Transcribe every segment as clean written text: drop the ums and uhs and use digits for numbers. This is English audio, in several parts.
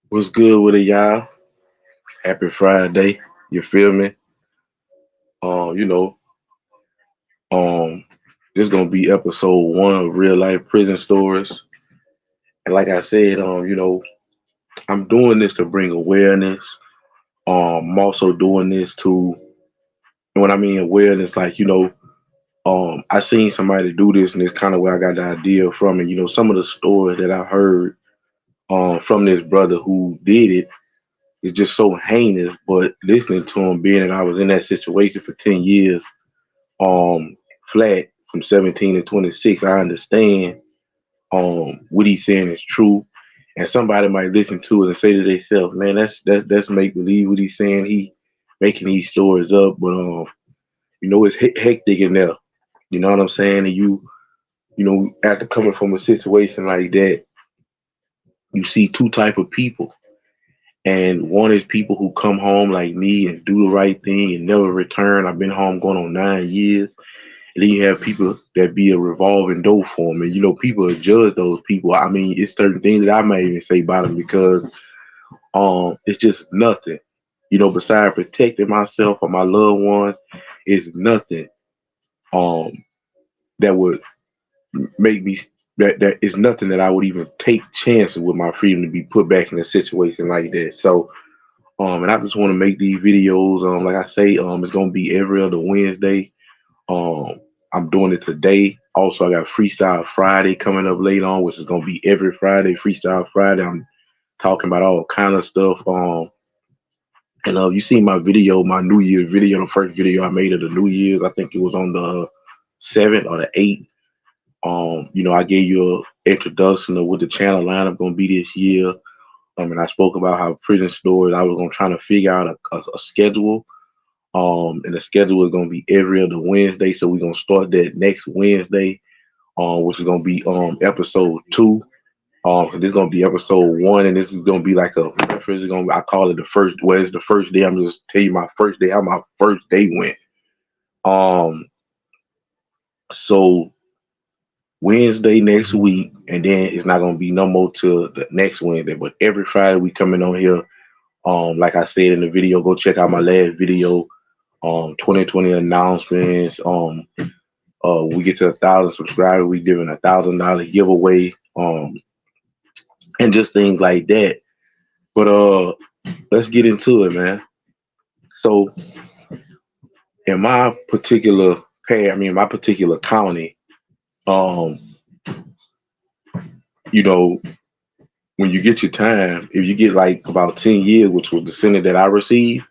What's good with it, y'all? Happy Friday. You feel me? Um, you know, um, this gonna be episode one of real life prison stories. And like I said, I'm doing this to bring awareness. I'm also doing this to, and when I mean awareness, I seen somebody do this, and it's kind of where I got the idea from. And some of the stories that I heard from this brother who did it is just so heinous. But listening to him, being that I was in that situation for 10 years, um flat from 17 to 26, I understand what he's saying is true. And somebody might listen to it and say to themselves, man, that's make believe what he's saying. He making these stories up, but it's hectic in there. You know what I'm saying? And after coming from a situation like that, you see two type of people. And one is people who come home like me and do the right thing and never return. I've been home going on 9 years. And then you have people that be a revolving door for them. And, people judge those people. I mean, it's certain things that I might even say about them because it's just nothing. Besides protecting myself or my loved ones, it's nothing um, that would make me, that is nothing that I would even take chances with my freedom to be put back in a situation like that. So, and I just want to make these videos. Like I say, it's going to be every other Wednesday. Um, I'm doing it today. Also, I got Freestyle Friday coming up later on, which is gonna be every Friday. Freestyle Friday. I'm talking about all kind of stuff. And you see my video, my New Year's video, the first video I made of the New Year's. I think it was on the 7th or the 8th. I gave you an introduction of what the channel lineup gonna be this year. And I spoke about how prison stories. I was gonna try to figure out a schedule. And the schedule is gonna be every other Wednesday. So we're gonna start that next Wednesday, which is gonna be episode two. 'Cause this is gonna be episode one, and this is gonna be like a reference. It's gonna I call it the first. Well, it's the first day. I'm just tell you my first day. How my first day went. Um, so Wednesday next week, and then it's not gonna be no more till the next Wednesday. But every Friday we coming on here. Like I said in the video, go check out my last video. 2020 announcements. We get to 1,000 subscribers, we giving $1,000 giveaway, and just things like that. But let's get into it, man. So in my particular my particular county, um, you know, when you get your time, if you get like about 10 years, which was the sentence that I received,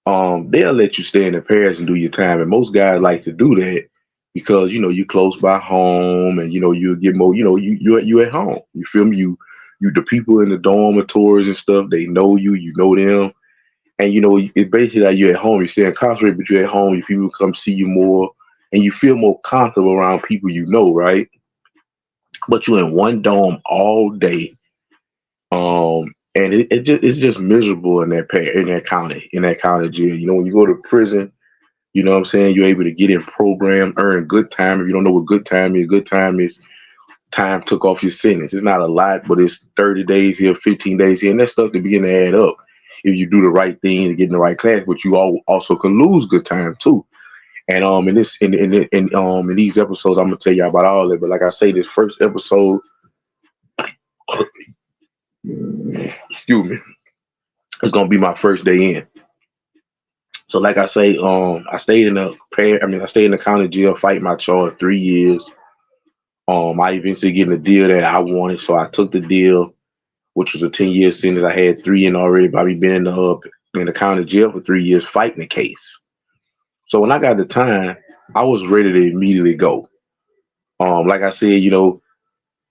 they'll let you stay in the parish and do your time. And most guys like to do that because you close by home, and you get more. You at home. You feel me? You the people in the dormitories and stuff. They know you. You know them, and it's basically like you're at home. You stay incarcerated, but you're at home. Your people come see you more, and you feel more comfortable around people right? But you're in one dome all day, and it's just miserable in that county jail. When you go to prison, you know what I'm saying? You're able to get in program, earn good time. If you don't know what good time is time took off your sentence. It's not a lot, but it's 30 days here, 15 days here, and that stuff can begin to add up if you do the right thing and get in the right class. But you also can lose good time too. And in these episodes, I'm gonna tell you about all that. But like I say, this first episode, excuse me, is gonna be my first day in. So like I say, I stayed in the county jail fighting my charge 3 years. I eventually get a deal that I wanted, so I took the deal, which was a 10-year sentence. I had three in already by me being in the county jail for 3 years fighting the case. So when I got the time, I was ready to immediately go. Like I said,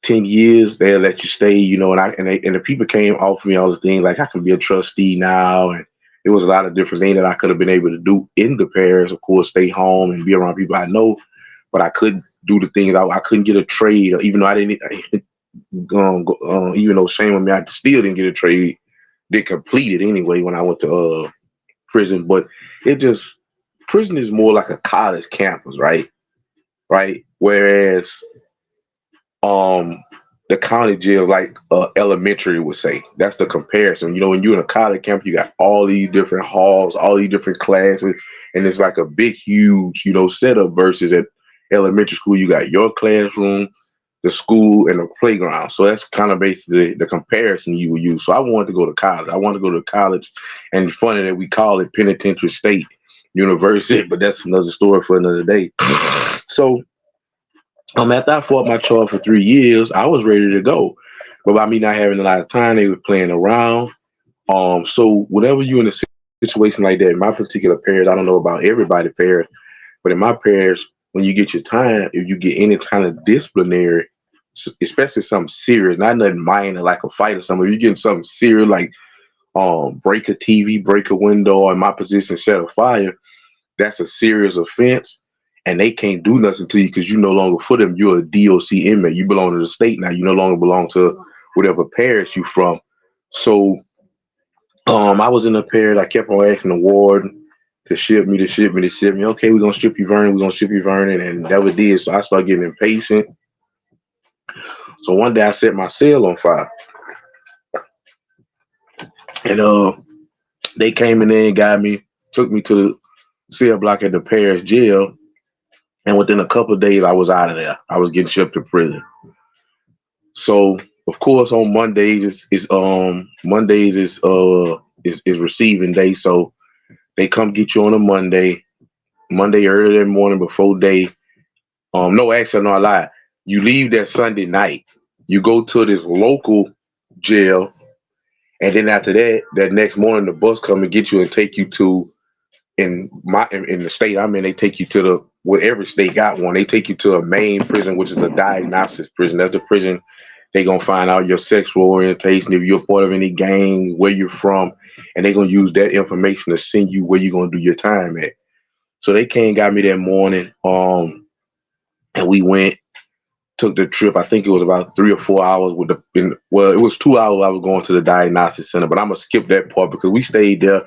10 years they'll let you stay, and the people came off me all the things like I can be a trustee now, and there was a lot of different things that I could have been able to do in the parish. Of course, stay home and be around people I know, but I couldn't do the things I couldn't get a trade, even though I didn't. Even though shame on me, I still didn't get a trade. Did complete it anyway when I went to prison, but it just prison is more like a college campus, right? Right. Whereas um the county jail like elementary would say. That's the comparison. You know, when you're in a college camp, you got all these different halls, all these different classes, and it's like a big, huge, setup versus at elementary school. You got your classroom, the school, and the playground. So that's kind of basically the comparison you would use. So I wanted to go to college. I wanted to go to college, and it's funny that we call it Penitentiary State University, but that's another story for another day. So after I fought my charge for 3 years, I was ready to go. But by me not having a lot of time, they were playing around. So whenever you're in a situation like that, in my particular parish, I don't know about everybody parish, but in my parish, when you get your time, if you get any kind of disciplinary, especially something serious, not nothing minor like a fight or something, if you're getting something serious like break a TV, break a window, or in my position, set a fire, that's a serious offense, and they can't do nothing to you because you no longer for them. You're a DOC inmate. You belong to the state now. You no longer belong to whatever parish you from. So I was in the parish. I kept on asking the warden to ship me, to ship me, to ship me. Okay, we're gonna strip you, Vernon. We're gonna strip you, Vernon, and never did. So I started getting impatient. So one day I set my cell on fire, and they came in there and got me, took me to the cell block at the parish jail. And within a couple of days, I was out of there. I was getting shipped to prison. So of course, on Mondays is receiving day. So they come get you on a Monday early that morning before day. No, actually, no, I lied. You leave that Sunday night. You go to this local jail, and then after that, that next morning, the bus come and get you and take you to in the state I'm in. They take you to the well, every state got one. They take you to a main prison, which is a diagnosis prison. That's the prison they gonna find out your sexual orientation, if you're part of any gang, where you're from, and they gonna use that information to send you where you're gonna do your time at. So they came got me that morning, and we went, took the trip. I think it was about 3 or 4 hours well, it was 2 hours I was going to the diagnosis center, but I'm gonna skip that part because we stayed there.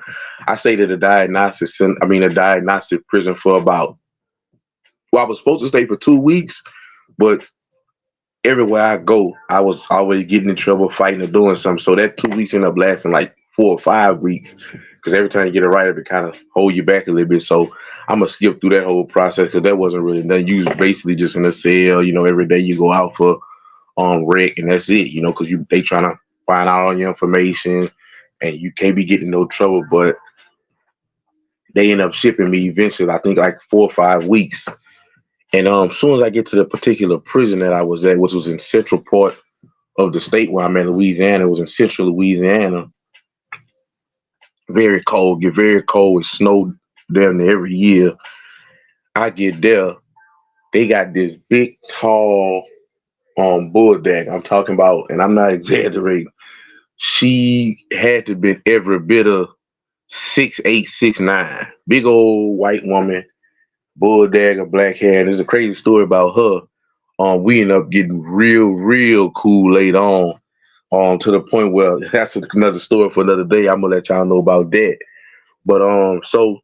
I stayed at the diagnosis center, a diagnostic prison for about, well, I was supposed to stay for 2 weeks, but everywhere I go, I was always getting in trouble, fighting or doing something. So that 2 weeks ended up lasting like 4 or 5 weeks because every time you get a write up, it kind of hold you back a little bit. So I'm gonna skip through that whole process because that wasn't really nothing. You was basically just in a cell. Every day you go out for rec, and that's it. Because they trying to find out all your information, and you can't be getting in no trouble. But they end up shipping me eventually. I think like 4 or 5 weeks. And as soon as I get to the particular prison that I was at, which was in central part of the state where I'm in, Louisiana, it was in central Louisiana. Very cold, get very cold. It snowed down there every year. I get there, they got this big, tall bulldog. I'm talking about, and I'm not exaggerating. She had to be every bit of 6'8", 6'9". Big old white woman, bulldog, black hair. And there's a crazy story about her. We ended up getting real, real cool later on. To the point where that's another story for another day. I'm gonna let y'all know about that. But so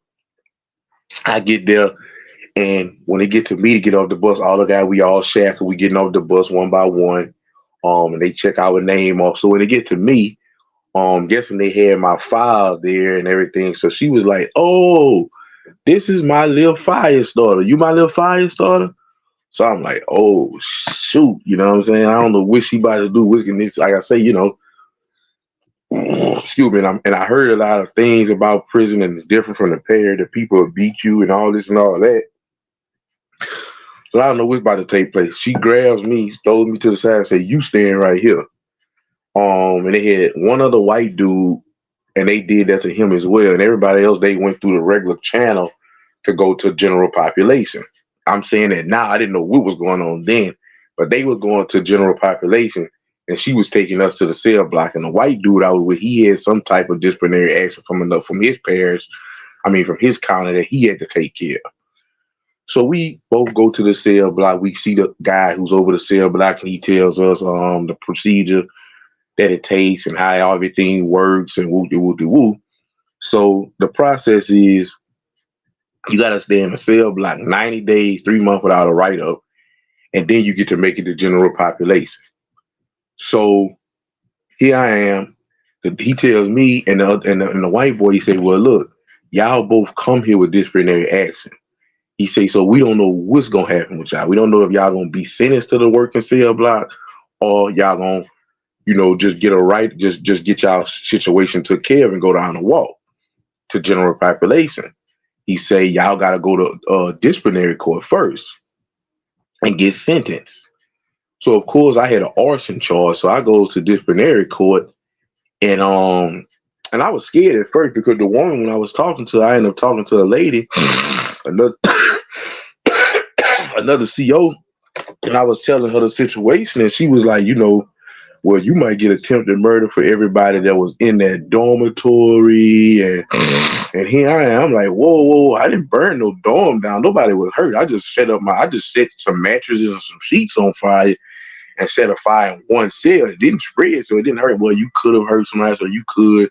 I get there, and when they get to me to get off the bus, all the guys we all shackle, we getting off the bus one by one. And they check our name off. So when they get to me, guessing they had my file there and everything. So she was like, "Oh, this is my little fire starter. You my little fire starter?" So I'm like, "Oh shoot," you know what I'm saying? I don't know what she about to do with this. Like I say, excuse me, and I heard a lot of things about prison, and it's different from the pair. The people beat you and all this and all that. So I don't know what's about to take place. She grabs me, throws me to the side, and say, "You stand right here." And they had one other white dude, and they did that to him as well. And everybody else, they went through the regular channel to go to general population. I'm saying that now. I didn't know what was going on then, but they were going to general population, and she was taking us to the cell block. And the white dude I was with, he had some type of disciplinary action coming up from his parents. From his county that he had to take care of. So we both go to the cell block. We see the guy who's over the cell block, and he tells us the procedure that it takes and how everything works and woo de woo de woo. So the process is you got to stay in the cell block 90 days, 3 months without a write up, and then you get to make it to general population. So here I am. He tells me and the white boy, he say, well, look, y'all both come here with disciplinary action. He say, so we don't know what's gonna happen with y'all. We don't know if y'all gonna be sentenced to the working cell block or y'all gonna, just get a right, just get y'all situation took care of and go down the walk to general population. He say y'all gotta go to disciplinary court first and get sentenced. So of course I had an arson charge, so I goes to disciplinary court and I was scared at first because the woman when I was talking to, I ended up talking to a lady, another another CO, and I was telling her the situation, and she was like, well, you might get attempted murder for everybody that was in that dormitory, and here I am. I'm like, whoa, whoa, I didn't burn no dorm down. Nobody was hurt. I just set some mattresses and some sheets on fire and set a fire in one cell. It didn't spread, so it didn't hurt. Well, you could have hurt somebody, so you could.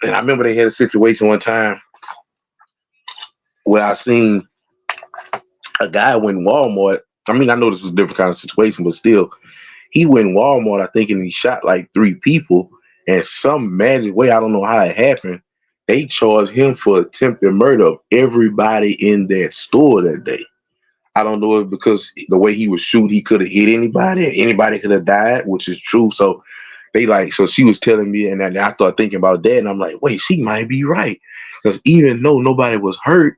And I remember they had a situation one time where I seen a guy went in Walmart. I mean, I know this was a different kind of situation, but still, he went in Walmart, I think, and he shot like three people. And some magic way, I don't know how it happened, they charged him for attempted murder of everybody in that store that day. I don't know if because the way he was shooting, he could have hit anybody, and anybody could have died, which is true. So so she was telling me, and then I started thinking about that, and I'm like, wait, she might be right. Because even though nobody was hurt,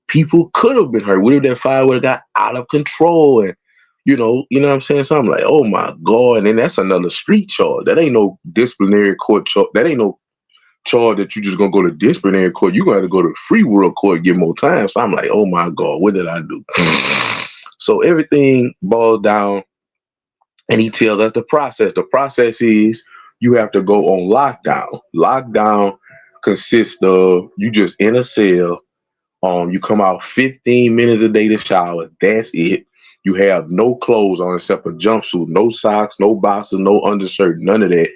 people could have been hurt. What if that fire would have got out of control? And what I'm saying? So I'm like, oh my God. And that's another street charge. That ain't no disciplinary court charge. That ain't no charge that you just gonna go to disciplinary court. You gotta go to free world court and get more time. So I'm like, oh my God, what did I do? So everything boils down, and he tells us the process. The process is you have to go on lockdown. Lockdown consists of you just in a cell. You come out 15 minutes a day to shower. That's it. You have no clothes on except a jumpsuit, no socks, no boxers, no undershirt, none of that.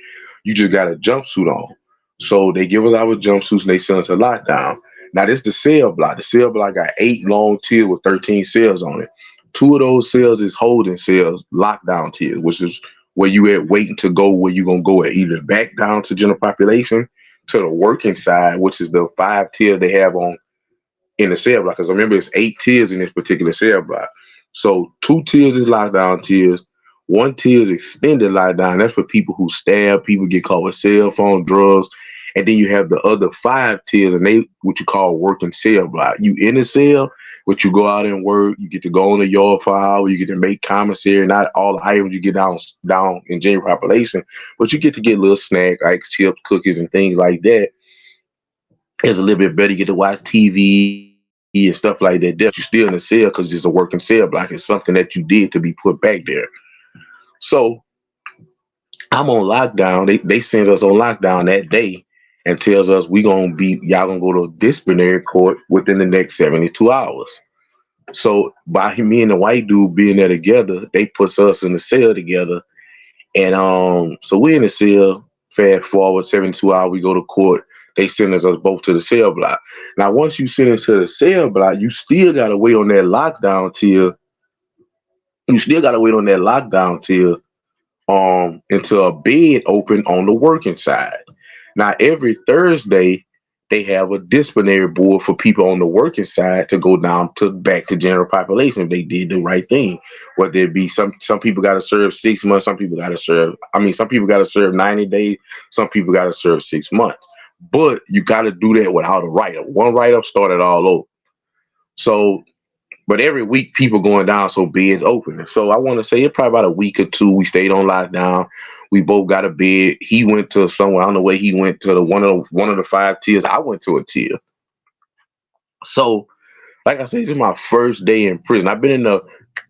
You just got a jumpsuit on. So they give us our jumpsuits and they send us a lockdown. Now this the cell block. The cell block got 8 long tiers with 13 cells on it. 2 of those cells is holding cells, lockdown tiers, which is where you at waiting to go where you gonna go at either back down to general population to the working side, which is the 5 tiers they have on in the cell block. Because remember, it's 8 tiers in this particular cell block. So 2 tiers is lockdown tiers. 1 tier is extended lockdown. That's for people who stab, people get caught with cell phone, drugs. And then you have the other 5 tiers, and they what you call working cell block. You in the cell, but you go out and work. You get to go on the yard for an hour. You get to make commissary. Not all the items you get down in general population, but you get to get little snacks like chips, cookies, and things like that. It's a little bit better. You get to watch TV and stuff like that. There, you're still in the cell because it's a working cell block. It's something that you did to be put back there. So I'm on lockdown. They sends us on lockdown that day and tells us y'all gonna go to disciplinary court within the next 72 hours. So by me and the white dude being there together, they puts us in the cell together. And so we in the cell, fast forward 72 hours, we go to court. They send us both to the cell block. Now, once you send us to the cell block, you still gotta wait on that lockdown till you still gotta wait on that lockdown till until a bed open on the working side. Now, every Thursday, they have a disciplinary board for people on the working side to go down to back to general population if they did the right thing. Whether it be some people got to serve 6 months, some people got to serve. I mean, some people got to serve 90 days, some people got to serve 6 months. But you got to do that without a write-up. One write-up started all over. So but every week, people going down, so beds open. So I want to say it probably about a week or two. We stayed on lockdown. We both got a bed. He went to somewhere. I don't know where he went to. One of the 5 tiers. I went to a tier. So, like I said, this is my first day in prison. I've been in the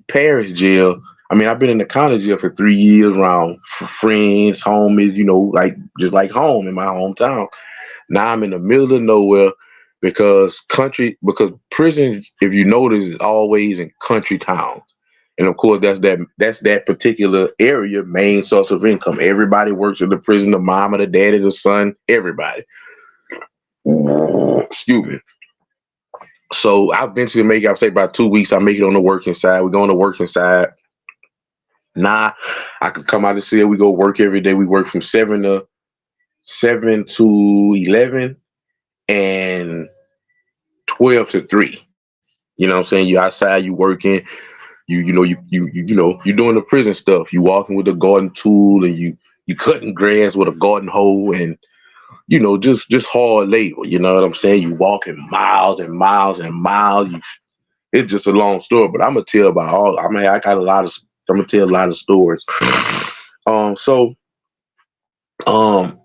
parish jail. I mean, I've been in the county jail for 3 years, around friends, homies. Like just like home in my hometown. Now I'm in the middle of nowhere because prisons, if you notice, is always in country towns. And of course that's that particular area main source of income. Everybody works at the prison, the mama, the daddy, the son, everybody. Excuse me. So I eventually I'll say about 2 weeks, I make it on the working side. We go on the working side. Nah, I could come out and say we go work every day. We work from 7 to 11 and 12 to 3. You know what I'm saying? You outside, you working, you doing the prison stuff. You walking with a garden tool and you cutting grass with a garden hoe and just hard labor. You know what I'm saying? You walking miles and miles and miles. It's just a long story, but I'm gonna tell about all. I mean, I got a lot of. I'm gonna tell a lot of stories. So um,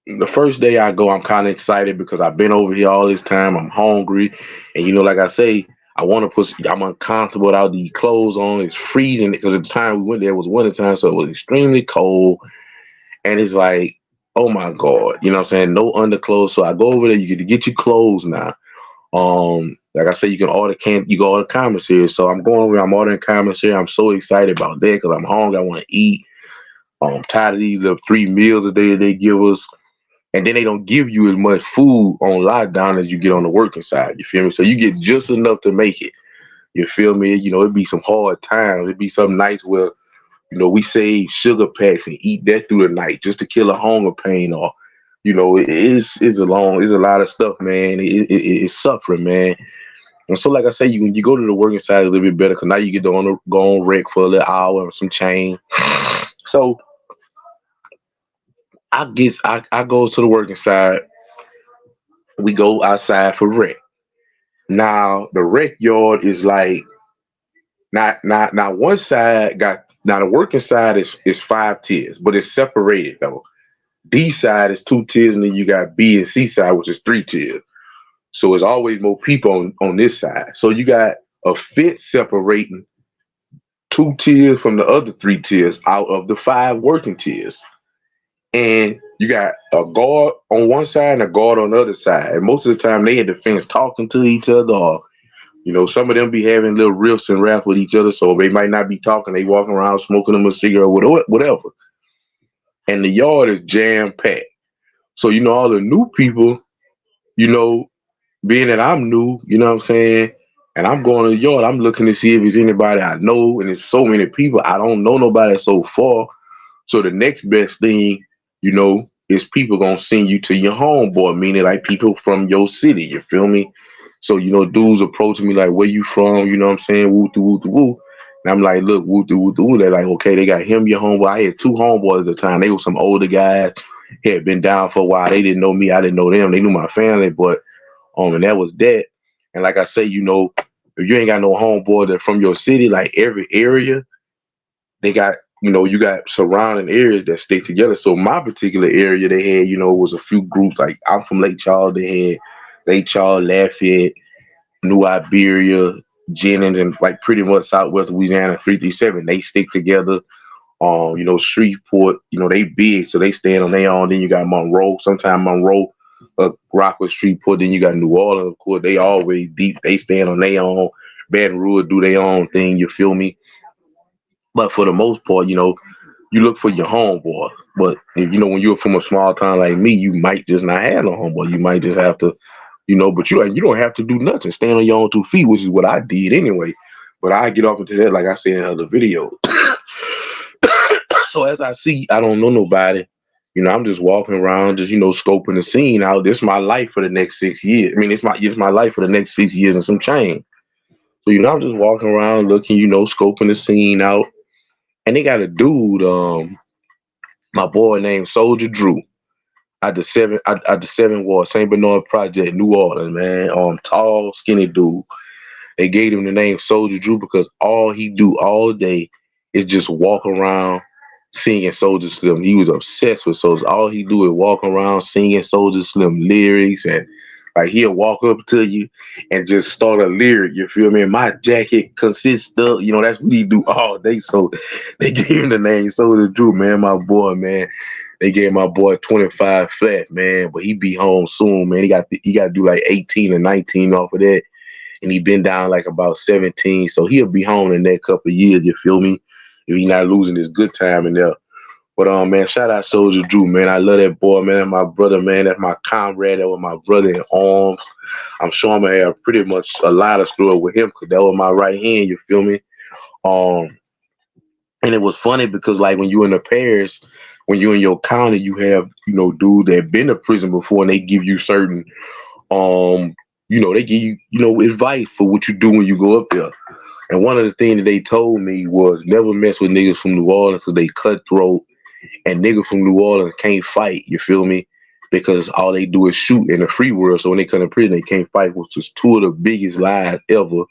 the first day I go, I'm kind of excited because I've been over here all this time. I'm hungry, and like I say, I want to put. I'm uncomfortable without the clothes on. It's freezing because at the time we went there it was winter time, so it was extremely cold. And it's like, oh my god, you know what I'm saying? No underclothes. So I go over there. You get your clothes now. Like I said, you can order commissary. So I'm going over. I'm ordering commissary. I'm so excited about that because I'm hungry. I want to eat. I'm tired of these little 3 meals a day that they give us. And then they don't give you as much food on lockdown as you get on the working side. You feel me? So you get just enough to make it. You feel me? It'd be some hard times. It'd be some nights where, we save sugar packs and eat that through the night just to kill a hunger pain or, it's a lot of stuff, man. It's suffering, man. And so, like I say, when you go to the working side, it's a little bit better because now you get to go on rec for a little hour or some change. So I go to the working side. We go outside for rec. Now the rec yard is like not one side got now the working side is 5 tiers, but it's separated though. D side is 2 tiers, and then you got B and C side, which is 3 tiers. So it's always more people on this side. So you got a fence separating 2 tiers from the other 3 tiers out of the 5 working tiers. And you got a guard on one side and a guard on the other side. And most of the time they had the fence talking to each other or some of them be having little riffs and raps with each other, so they might not be talking. They walking around smoking them a cigarette or whatever. And the yard is jam packed. So all the new people, you know, being that I'm new, you know what I'm saying, and I'm going to the yard, I'm looking to see if it's anybody I know, and there's so many people I don't know nobody so far. So the next best thing, is people gonna send you to your homeboy, meaning like people from your city. You feel me? So dudes approaching me like, "Where you from?" You know what I'm saying? Woo woo woo. And I'm like, "Look, woo woo woo." They're like, "Okay, they got him, your homeboy." I had 2 homeboys at the time. They were some older guys, had been down for a while. They didn't know me. I didn't know them. They knew my family, but and that was that. And like I say, if you ain't got no homeboy that from your city, like every area, they got you got surrounding areas that stick together. So my particular area, they had was a few groups. Like I'm from Lake Charles, they had Lake Charles, Lafayette, New Iberia, Jennings, and like pretty much Southwest Louisiana 337. They stick together. Shreveport, they big, so they stand on their own. Then you got Monroe, sometimes Monroe, rock with Shreveport. Then you got New Orleans, of course. They always deep. They stand on their own. Baton Rouge do their own thing. You feel me? But for the most part, you look for your homeboy. But if when you're from a small town like me, you might just not have no homeboy. You might just have to, but you don't have to do nothing. Stand on your own 2 feet, which is what I did anyway. But I get off into that, like I said in other videos. So as I see, I don't know nobody. I'm just walking around, just scoping the scene out. This is my life for the next 6 years. I mean, it's my life for the next 6 years and some change. So I'm just walking around looking, scoping the scene out. And they got a dude, my boy named Soldier Drew, at the 7 Ward St. Bernard Project, New Orleans, man. Tall, skinny dude. They gave him the name Soldier Drew because all he do all day is just walk around singing Soldier Slim. He was obsessed with Soldier. All he do is walk around singing Soldier Slim lyrics, and like he'll walk up to you and just start a lyric. You feel me? My jacket consists of, that's what he do all day. So they gave him the name Soldier Drew, man. My boy, man. They gave my boy 25 flat, man, but he be home soon, man. He got to do like 18 or 19 off of that, and he been down like about 17, so he'll be home in that couple of years. You feel me? If he not losing his good time in there. But man, shout out Soldier Drew, man. I love that boy, man. That's my brother, man. That's my comrade. That was my brother in arms. I'm sure I'm gonna have pretty much a lot of story with him because that was my right hand. You feel me? Um, And it was funny because like when you in the parish, when you in your county, you have, dude that been to prison before, and they give you certain um they give you, advice for what you do when you go up there. And one of the things that they told me was never mess with niggas from New Orleans because they cutthroat, and niggas from New Orleans can't fight. You feel me? Because all they do is shoot in the free world. So when they come to prison, they can't fight, which is two of the biggest lies ever.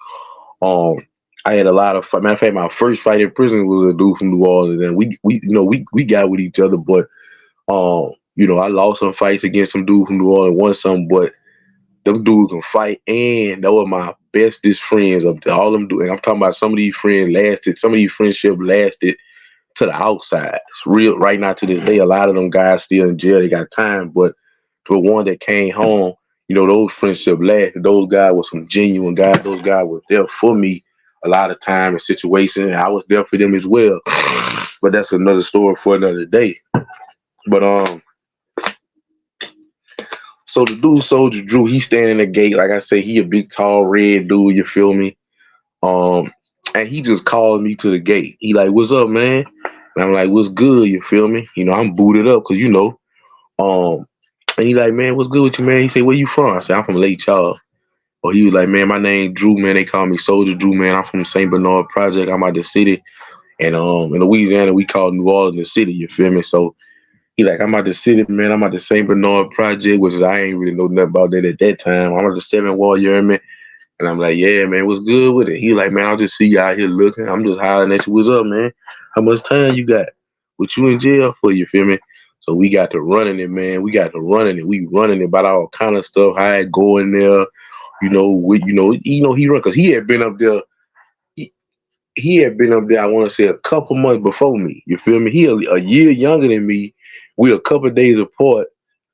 Um, I had a lot of matter of fact, my first fight in prison was a dude from New Orleans, and we got with each other, but I lost some fights against some dude from New Orleans, won some, but them dudes can fight, and they were my bestest friends up there. All them dudes, and I'm talking about some of these friendships lasted to the outside. It's real right now to this day. A lot of them guys still in jail. They got time, but the one that came home, those friendships lasted. Those guys were some genuine guys. Those guys were there for me a lot of time and situations. And I was there for them as well. But that's another story for another day. But so the dude Soldier Drew, he standing in the gate. Like I say, he a big tall red dude, you feel me? Um and he just called me to the gate. He like, "What's up, man?" And I'm like, "What's good?" You feel me? I'm booted up because um and he like, "Man, what's good with you, man?" He said, "Where you from?" I said, "I'm from Lake Charles." Or he was like, "Man, my name Drew, man. They call me Soldier Drew, man. I'm from St. Bernard Project. I'm out the city. And in Louisiana, we call New Orleans the city, you feel me?" So he like, "I'm out the city, man. I'm out the St. Bernard Project," which is, I ain't really know nothing about that at that time. I'm at the 7 Wall, you hear me? And I'm like, "Yeah, man, what's good with it?" He like, "Man, I'll just see you out here looking. I'm just hollering at you. What's up, man? How much time you got? What you in jail for?" You feel me? So we got to running it, man. We got to running it. We running it about all kind of stuff. How it go in there, he run because he had been up there. He, he had been up there. I want to say a couple months before me. You feel me? He a year younger than me. We a couple days apart.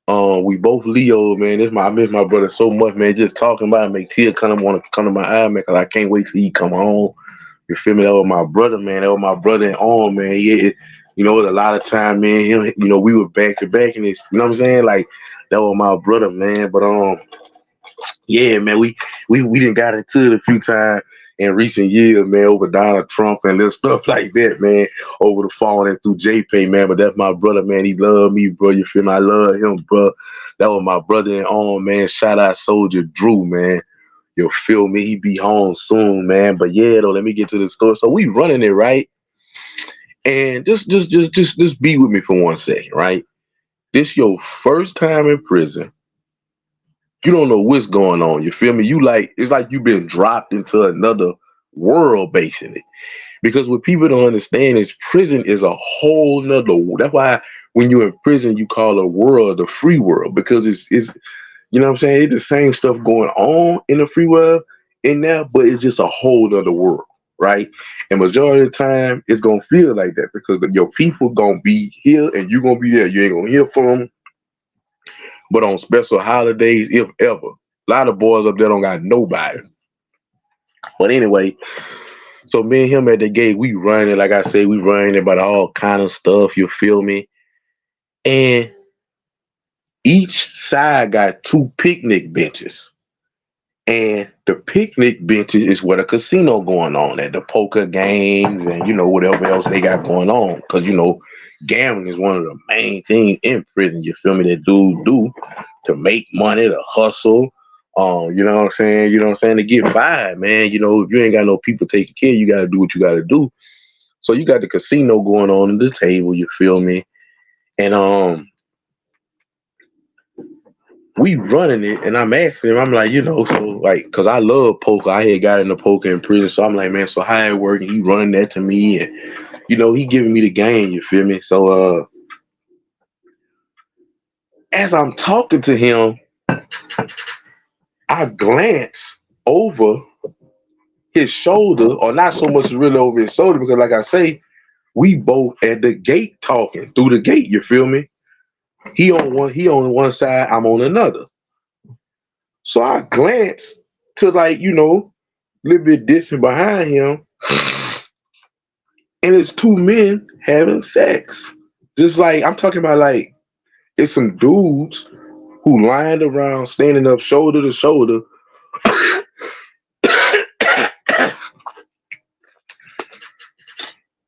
We both Leo, man. I miss my brother so much, man. Just talking about it make tears kind of want to come to my eye, man. Cause I can't wait till he come home. You feel me? That was my brother, man. That was my brother in arm, man. Yeah, it was a lot of time, man. Him, we were back to back in this. You know what I'm saying? Like that was my brother, man. But yeah, man. We didn't got into it a few times in recent years, man, over Donald Trump and this stuff like that, man, over the phone and through JPay, man. But that's my brother, man. He love me, bro. You feel me? I love him, bro. That was my brother in arm, man. Shout out Soldier Drew, man. You feel me? He be home soon, man. But yeah, though, let me get to the story. So we running it, right? And just be with me for 1 second, right? This your first time in prison. You don't know what's going on. You feel me? It's like you've been dropped into another world, basically. Because what people don't understand is prison is a whole nother. That's why when you're in prison, you call a world the free world, because it's you know what I'm saying? It's the same stuff going on in the free world in there, but it's just a whole other world, right? And majority of the time, it's gonna feel like that because your people gonna be here and you gonna be there. You ain't gonna hear from them, but on special holidays, if ever. A lot of boys up there don't got nobody. But anyway, so me and him at the gate, we running, like I say, we running about all kind of stuff, you feel me? And each side got two picnic benches. And the picnic benches is where the casino going on at, the poker games and whatever else they got going on. Cause gambling is one of the main things in prison. You feel me? That dudes do to make money, to hustle. You know what I'm saying? You know what I'm saying? To get by, man. If you ain't got no people taking care, you gotta do what you gotta do. So you got the casino going on at the table. You feel me? And we running it, and I'm asking him, I'm like, so like, cause I love poker. I had got into poker in prison, so I'm like, man, so how it working? He running that to me, and he giving me the game. You feel me? So as I'm talking to him, I glance over his shoulder, or not so much really over his shoulder, because like I say, we both at the gate talking through the gate. You feel me? He on one side, I'm on another. So I glance to like, a little bit distant behind him, and it's two men having sex. Just like I'm talking about, like it's some dudes who lined around, standing up shoulder to shoulder,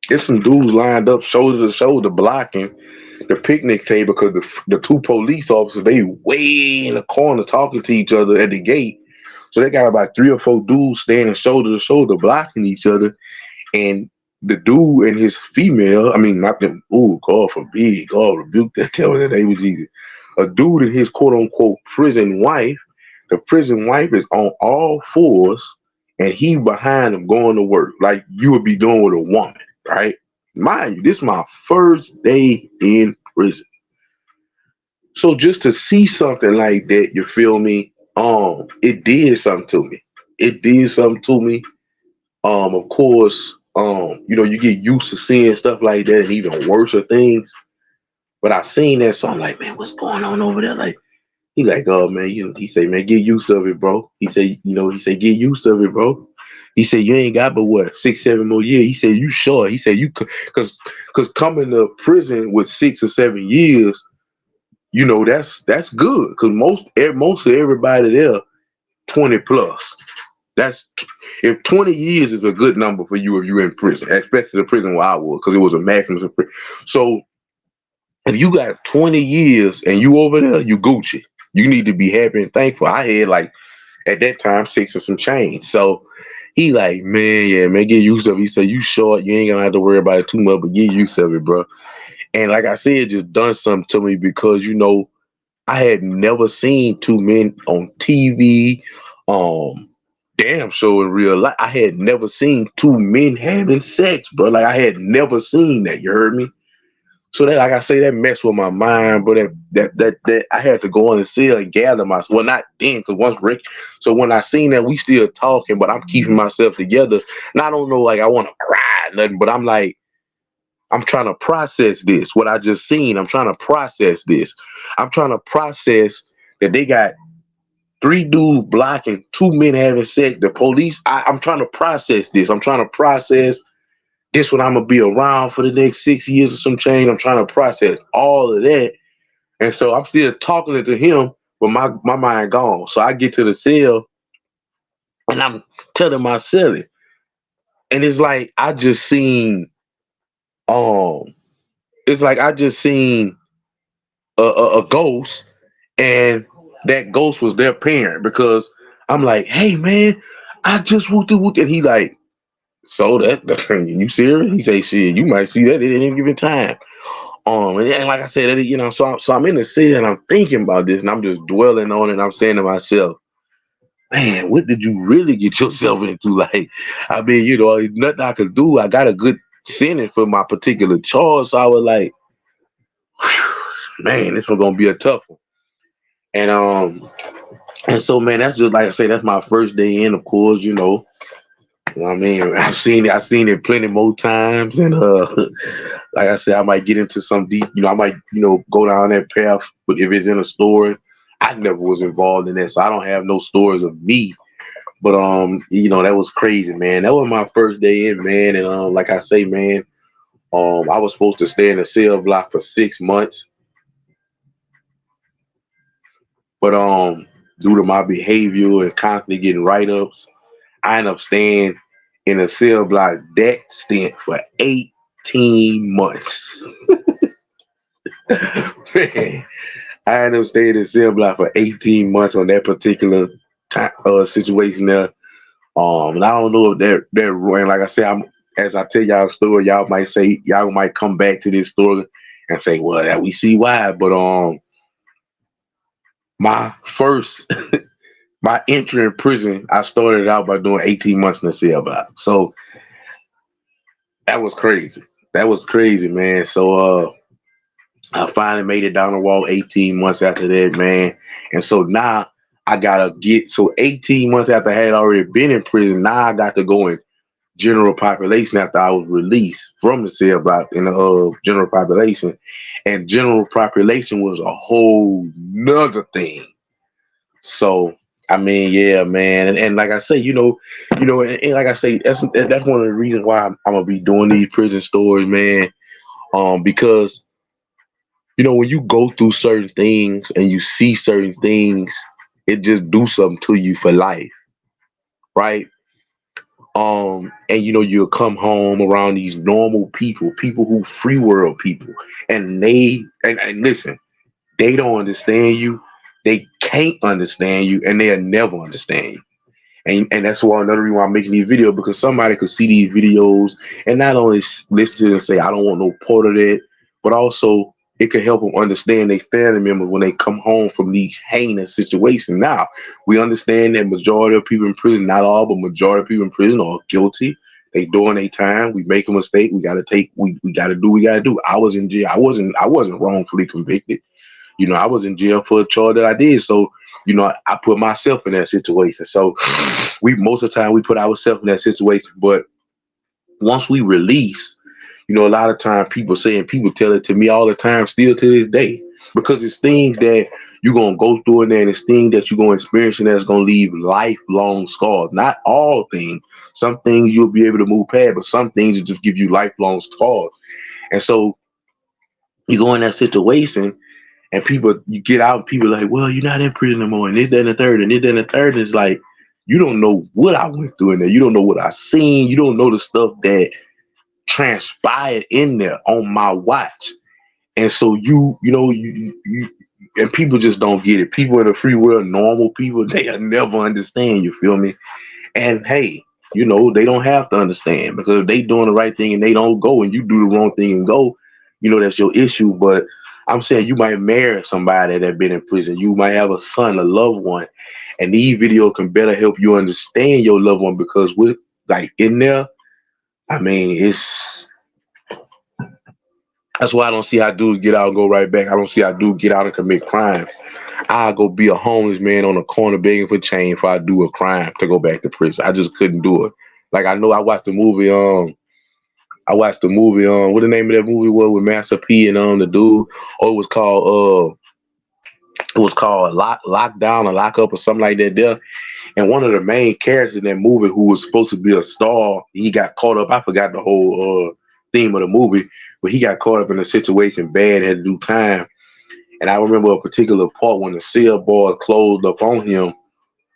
It's some dudes lined up shoulder to shoulder blocking the picnic table because the two police officers they way in the corner talking to each other at the gate. So they got about three or four dudes standing shoulder to shoulder blocking each other, and the dude and his female, I mean not them. Oh God forbid, God rebuke that. Tell me the name of Jesus. A dude and his quote unquote prison wife. The prison wife is on all fours, and he behind him going to work like you would be doing with a woman, right? Mind you, this is my first day in prison. So just to see something like that, you feel me? It did something to me. It did something to me. Of course, you get used to seeing stuff like that and even worse things. But I seen that, so I'm like, man, what's going on over there? Like, he like, oh man, he say, man, get used to it, bro. He say, get used to it, bro. He said, you ain't got but what 6, 7 more years. He said, you sure? He said, you could, cause coming to prison with 6 or 7 years, that's good. Cause most of everybody there 20 plus. That's if 20 years is a good number for you if you're in prison, especially the prison where I was, because it was a maximum. So if you got 20 years and you over there, you Gucci. You need to be happy and thankful. I had like at that time 6 or some change. So he like, man, yeah, man, get used to it. He said, you short, you ain't gonna have to worry about it too much, but get used to it, bro. And like I said, it just done something to me because I had never seen two men on TV, um, damn show in real life. I had never seen two men having sex, bro. Like I had never seen that. You heard me? So that, like I say, that messed with my mind, but that I had to go in the cell and gather myself. Well, not then, because once Rick. So when I seen that, we still talking, but I'm keeping myself together. And I don't know, like I want to cry or nothing, but I'm like, I'm trying to process this. What I just seen, I'm trying to process this. I'm trying to process that they got three dudes blocking two men having sex. The police. I'm trying to process this. I'm trying to process this when I'm gonna be around for the next 6 years or some change. I'm trying to process all of that. And so I'm still talking to him, but my mind gone. So I get to the cell and I'm telling myself it. And it's like I just seen um it's like I just seen a ghost, and that ghost was their parent because I'm like, hey man, I just whooped and he like, so that you serious? He say, shit, you might see that at any given time. And like I said, so I'm in the city and I'm thinking about this and I'm just dwelling on it. And I'm saying to myself, man, what did you really get yourself into? Like, I mean, there's nothing I could do. I got a good sentence for my particular charge. So I was like, man, this one's gonna be a tough one. And and so man, that's just like I say, that's my first day in, of course, You know what I mean? I've seen it plenty more times, and like I said, I might get into some deep. I might go down that path. But if it's in a story, I never was involved in that, so I don't have no stories of me. But that was crazy, man. That was my first day in, man, and like I say, man, I was supposed to stay in a cell block for 6 months, but due to my behavior and constantly getting write ups. I ended up staying in a cell block that stint for 18 months. Man, I ended up staying in a cell block for 18 months on that particular situation there. And I don't know if they're and like I said, as I tell y'all a story, y'all might come back to this story and say, well, that we see why. But my first my entry in prison, I started out by doing 18 months in the cell block. So that was crazy. That was crazy, man. So I finally made it down the wall 18 months after that, man. And so now I gotta get 18 months after I had already been in prison, now I got to go in general population after I was released from the cell block in the general population. And general population was a whole nother thing. So I mean, yeah, man, and like I say, and like I say, that's one of the reasons why I'm gonna be doing these prison stories, man. Because when you go through certain things and you see certain things, it just do something to you for life, right? And you'll come home around these normal people, people who free world people, and and listen, they don't understand you, they can't understand you, and they'll never understand you. And that's why another reason why I'm making these videos, because somebody could see these videos and not only listen to it and say, I don't want no part of that, but also it could help them understand their family members when they come home from these heinous situations. Now, we understand that majority of people in prison, not all, but majority of people in prison are guilty. They doing their time. We make a mistake. We gotta do what we gotta do. I was in jail. I wasn't wrongfully convicted. I was in jail for a charge that I did. So, I put myself in that situation. So we most of the time we put ourselves in that situation. But once we release, a lot of time people say, and people tell it to me all the time, still to this day, because it's things that you're gonna go through in there, and it's things that you're gonna experience, and that's gonna leave lifelong scars. Not all things. Some things you'll be able to move past, but some things will just give you lifelong scars. And so you go in that situation, and you get out, and people are like, well, you're not in prison no more, and this, that, and the third, and this, that, and the third. And it's like, you don't know what I went through in there. You don't know what I seen. You don't know the stuff that transpired in there on my watch. And so and people just don't get it. People in the free world, normal people, they'll never understand. You feel me? And hey, they don't have to understand, because if they doing the right thing and they don't go, and you do the wrong thing and go, that's your issue. But I'm saying you might marry somebody that been in prison. You might have a son, a loved one, and these videos can better help you understand your loved one, because with like in there, I mean, that's why I don't see how dudes get out and go right back. I don't see how dudes get out and commit crimes. I go be a homeless man on a corner begging for change if I do a crime to go back to prison. I just couldn't do it. Like, I know I watched the movie. What the name of that movie was with Master P and the dude. Oh, it was called Lockdown or Lock Up or something like that. There, and one of the main characters in that movie, who was supposed to be a star, he got caught up. I forgot the whole theme of the movie, but he got caught up in a situation bad, had to do time. And I remember a particular part when the cell board closed up on him.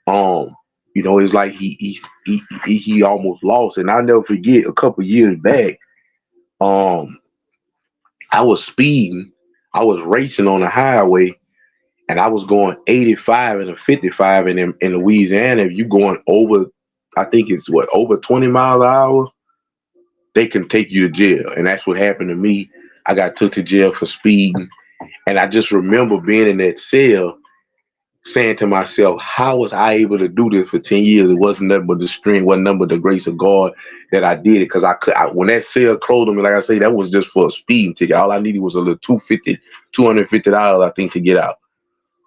Um, it's like he almost lost. And I'll never forget, a couple years back, um, I was speeding, I was racing on the highway, and I was going 85 and a 55 in Louisiana. If you going over, I think it's over 20 miles an hour, they can take you to jail. And that's what happened to me. I got took to jail for speeding. And I just remember being in that cell saying to myself, how was I able to do this for 10 years? It wasn't nothing but the strength, wasn't nothing but the grace of God that I did it. Because when that cell closed on me, like I say, that was just for a speeding ticket. All I needed was a little $250, I think, to get out.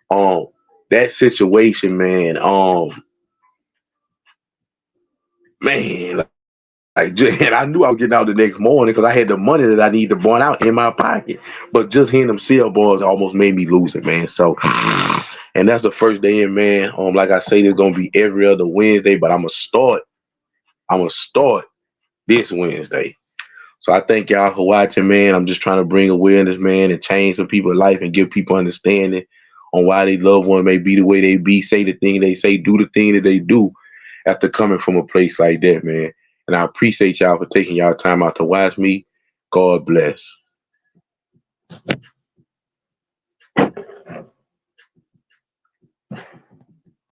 Um, that situation, man, and I knew I was getting out the next morning because I had the money that I need to burn out in my pocket. But just hearing them cell boys almost made me lose it, man. So, and that's the first day in, man. Like I say, there's gonna be every other Wednesday, but I'm gonna start. This Wednesday. So I thank y'all for watching, man. I'm just trying to bring awareness, man, and change some people's life and give people understanding on why they loved one may be the way they be, say the thing they say, do the thing that they do after coming from a place like that, man. And I appreciate y'all for taking y'all time out to watch me. God bless.